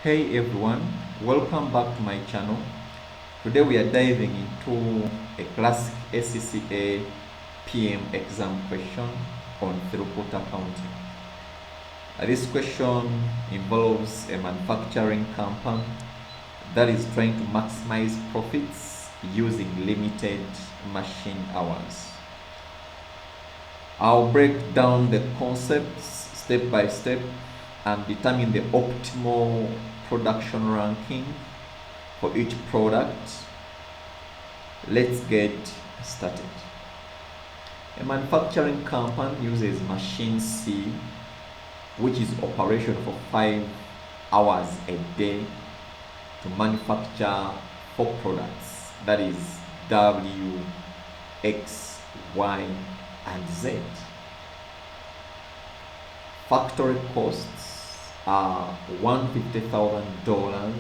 Hey everyone, welcome back to my channel. Today we are diving into a classic ACCA PM exam question on throughput accounting. This question involves a manufacturing company that is trying to maximize profits using limited machine hours. I'll break down the concepts step by step and determine the optimal production ranking for each product. Let's get started. A manufacturing company uses machine C, which is operation for 5 hours a day, to manufacture 4 products, that is W, X, Y, and Z. Factory costs are $150,000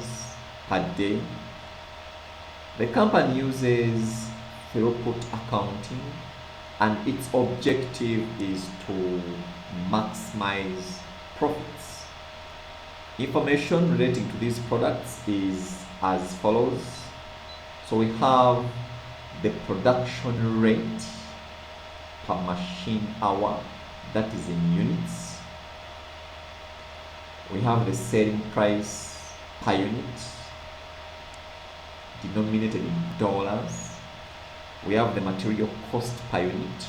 per day. The company uses throughput accounting, and its objective is to maximize profits. Information relating to these products is as follows. So we have the production rate per machine hour, that is in units. We have the selling price per unit, denominated in dollars. We have the material cost per unit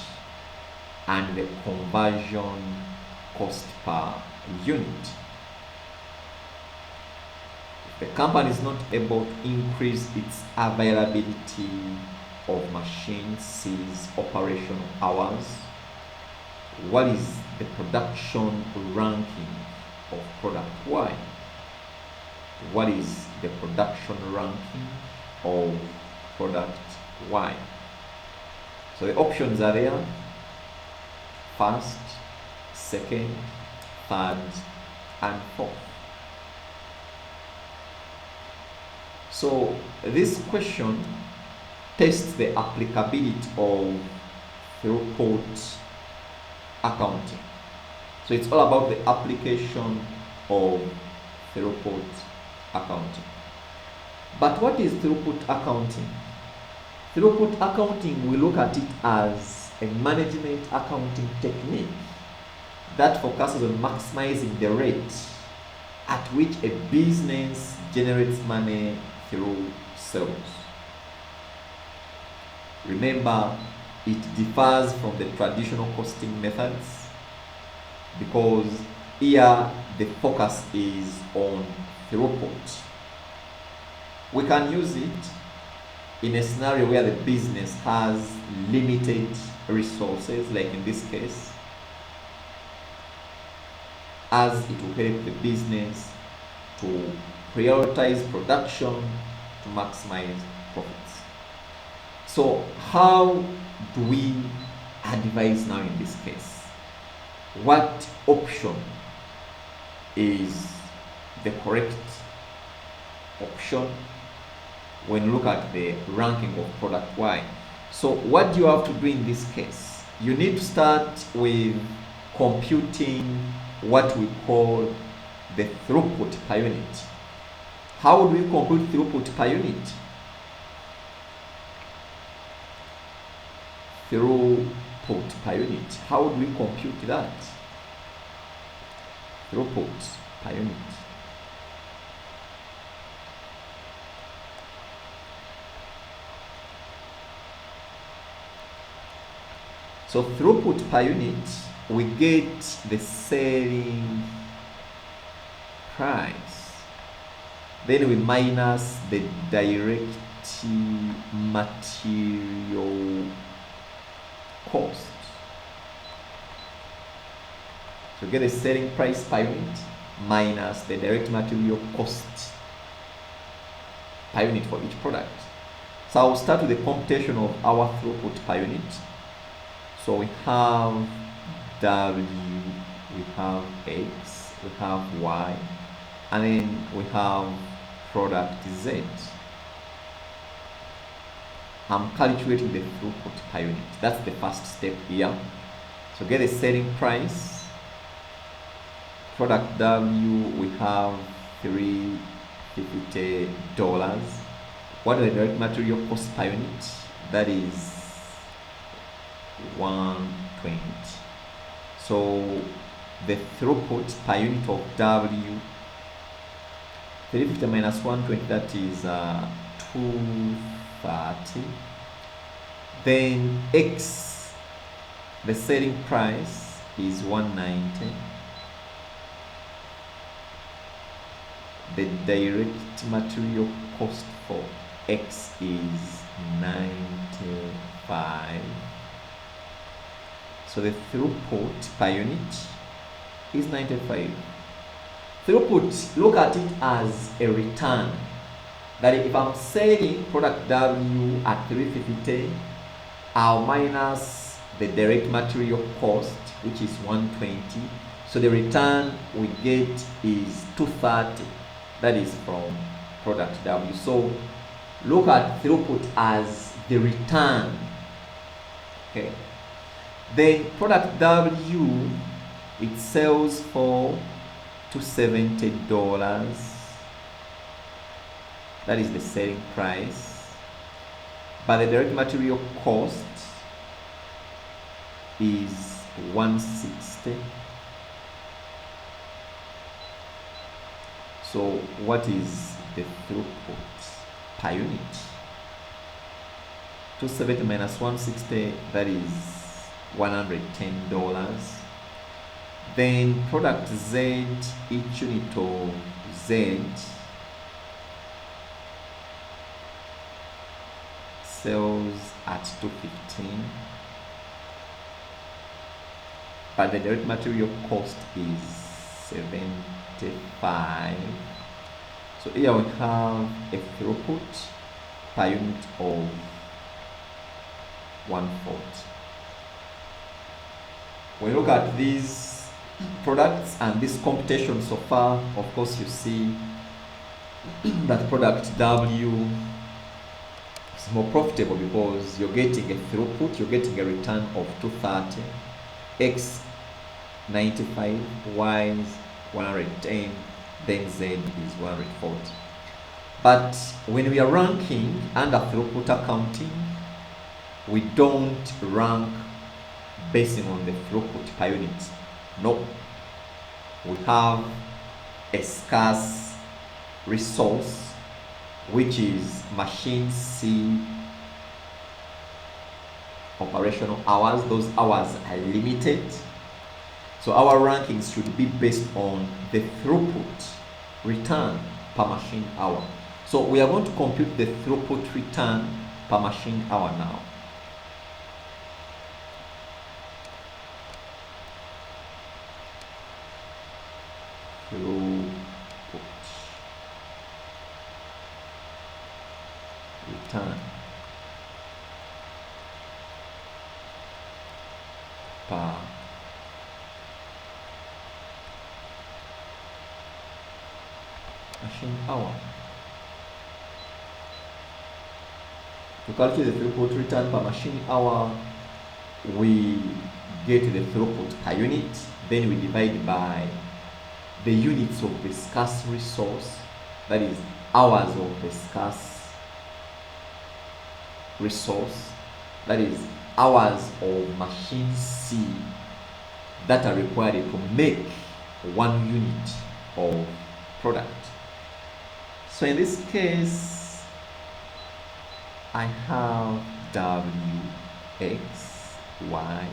and the conversion cost per unit. If the company is not able to increase its availability of machine C's operational hours, what is the production ranking of product Y? What is the production ranking of product Y? So the options are there: first, second, third, and fourth. So this question tests the applicability of throughput accounting. So it's all about the application of throughput accounting. But what is throughput accounting? Throughput accounting, we look at it as a management accounting technique that focuses on maximizing the rate at which a business generates money through sales. Remember, it differs from the traditional costing methods, because here the focus is on throughput. We can use it in a scenario where the business has limited resources, like in this case, as it will help the business to prioritize production to maximize profits. So how do we advise now in this case? What option is the correct option when you look at the ranking of product Y? So what do you have to do in this case? You need to start with computing what we call the throughput per unit. How would we compute throughput per unit? Throughput per unit. How would we compute that? Throughput per unit. So throughput per unit, we get the selling price. Then we minus the direct material cost. So get the selling price per unit minus the direct material cost per unit for each product. So I'll start with the computation of our throughput per unit. So we have W, we have X, we have Y, and then we have product Z. I'm calculating the throughput per unit. That's the first step here. So get the selling price. Product W, we have $350. What are the direct material cost per unit? That is 120. So the throughput per unit of W, 350 minus 120, that is 230. Then X, the selling price, is 190. The direct material cost for X is 95. So the throughput per unit is 95. Throughput, look at it as a return. That if I'm selling product W at 350, I'll minus the direct material cost, which is 120. So the return we get is 230. That is from product W. So look at throughput as the return. Okay. Then product W, it sells for $270. That is the selling price. But the direct material cost is 160. So what is the throughput per unit? 270 minus 160, that is $110. Then product Z, each unit of Z sells at 215, but the direct material cost is 75. So here we have a throughput per unit of 140. When you look at these products and this computation so far, of course you see that product W is more profitable because you're getting a throughput, you're getting a return of 230, X 95, Y is 110, then Z is 140. But when we are ranking under throughput accounting, we don't rank based on the throughput per unit. No. We have a scarce resource, which is machine C operational hours. Those hours are limited. So our rankings should be based on the throughput return per machine hour. So we are going to compute the throughput return per machine hour now. Throughput return per machine hour. To calculate the throughput return per machine hour, we get the throughput per unit, then we divide by the units of the scarce resource, that is hours of the scarce resource, that is hours of machine C that are required to make 1 unit of product. So in this case, I have W, X, Y,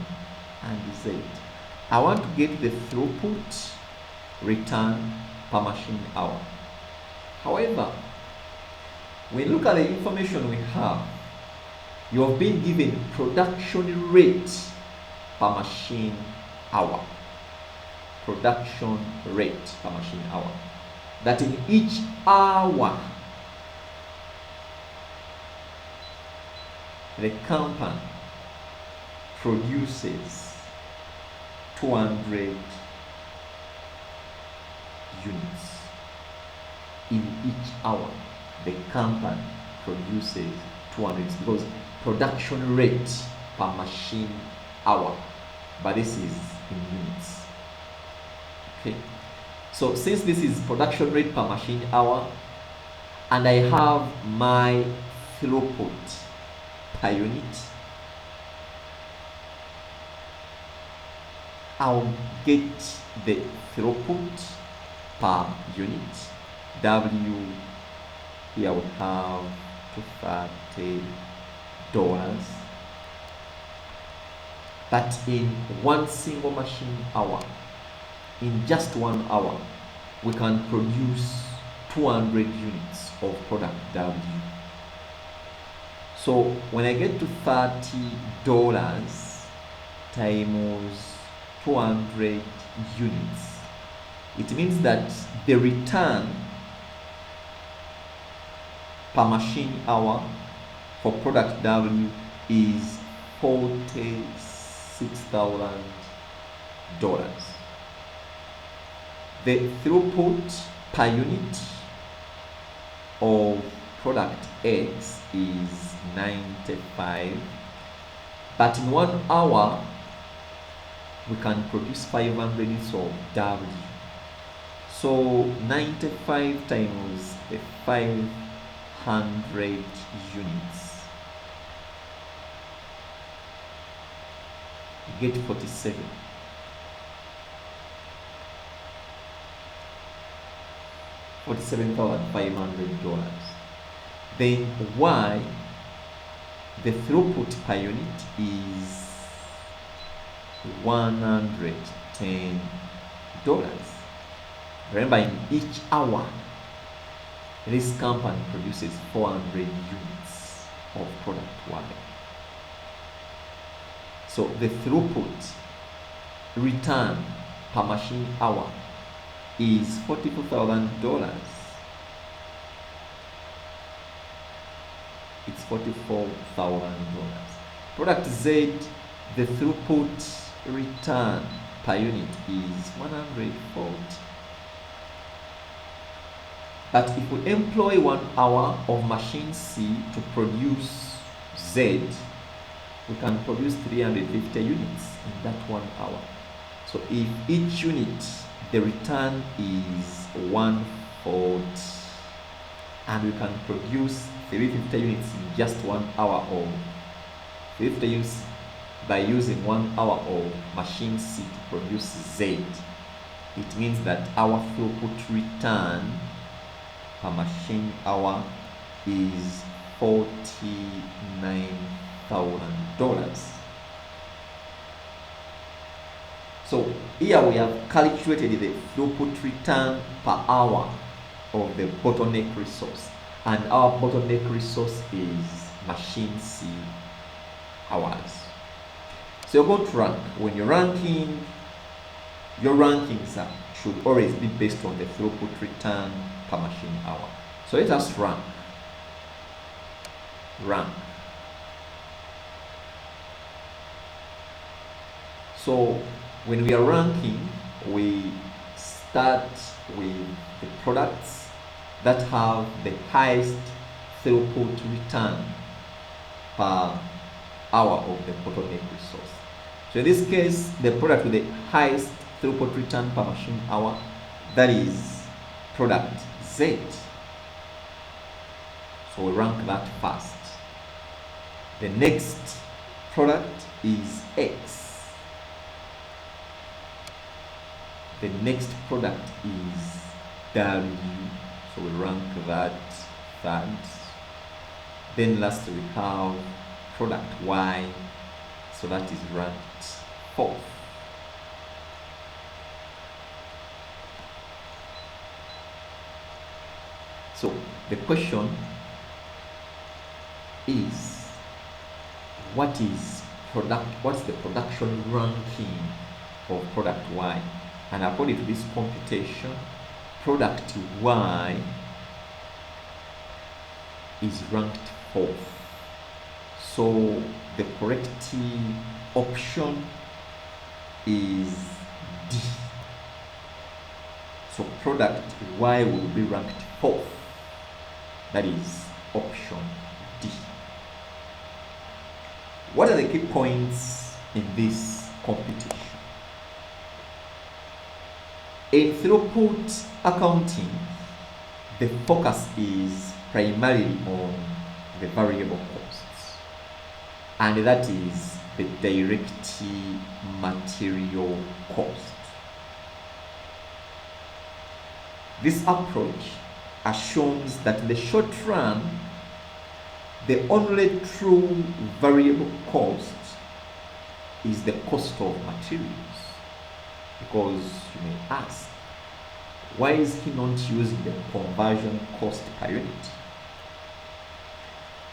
and Z. I want to get the throughput return per machine hour. However, when you look at the information we have, you have been given production rate per machine hour. Production rate per machine hour. That in each hour, the company produces 200 units. In each hour, the company produces 200, because production rate per machine hour, but this is in units. Okay, So since this is production rate per machine hour, and I have my throughput per unit, I'll get the throughput per unit. W here we have $230. But in one single machine hour, in just 1 hour, we can produce 200 units of product W. So when I get to $30 times 200 units, it means that the return per machine hour for product W is $46,000. The throughput per unit of product X is 95, but in 1 hour we can produce 500 units of W. So 95 times the 500 units, you get 47. $47,500. Then Y, the throughput per unit is $110. Remember, in each hour, this company produces 400 units of product Y. So the throughput return per machine hour is $44,000. It's $44,000. Product Z, the throughput return per unit is 140. But if we employ 1 hour of machine C to produce Z, we can produce 350 units in that 1 hour. So if each unit, the return is 140, and we can produce 350 units in just 1 hour of 50 units by using 1 hour of machine C to produce Z, it means that our throughput return per machine hour is $49,000. So here we have calculated the throughput return per hour of the bottleneck resource, and our bottleneck resource is machine C hours. So you're going to rank. When you're ranking, your rankings should always be based on the throughput return per machine hour. So let us rank. So when we are ranking, we start with the products that have the highest throughput return per hour of the bottleneck resource. So in this case, the product with the highest throughput return per machine hour, that is product Z. So we rank that first. The next product is X. The next product is W. So we rank that third. Then lastly we have product Y. So that is ranked fourth. So the question is, what's the production ranking of product Y? And according to this computation, product Y is ranked fourth. So the correct option is D. So product Y will be ranked fourth. That is option D. What are the key points in this computation? In throughput accounting, the focus is primarily on the variable costs, and that is the direct material cost. This approach assumes that in the short run, the only true variable cost is the cost of materials. Because you may ask, why is he not using the conversion cost per unit?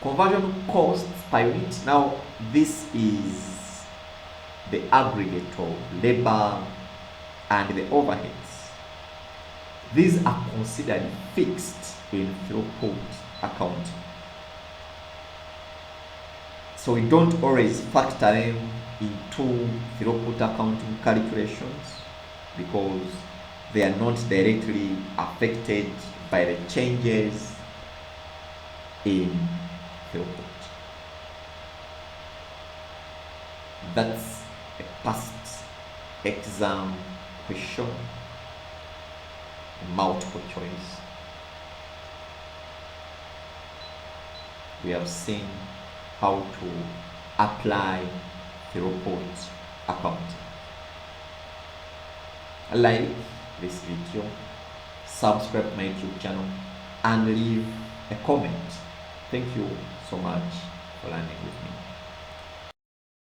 Conversion cost per unit, now this is the aggregate of labor and the overheads. These are considered fixed in throughput accounting. So we don't always factor them into throughput accounting calculations because they are not directly affected by the changes in throughput. That's a past exam question, multiple choice. We have seen how to apply throughput accounting. Like this video, subscribe to my YouTube channel, and leave a comment. Thank you so much for learning with me.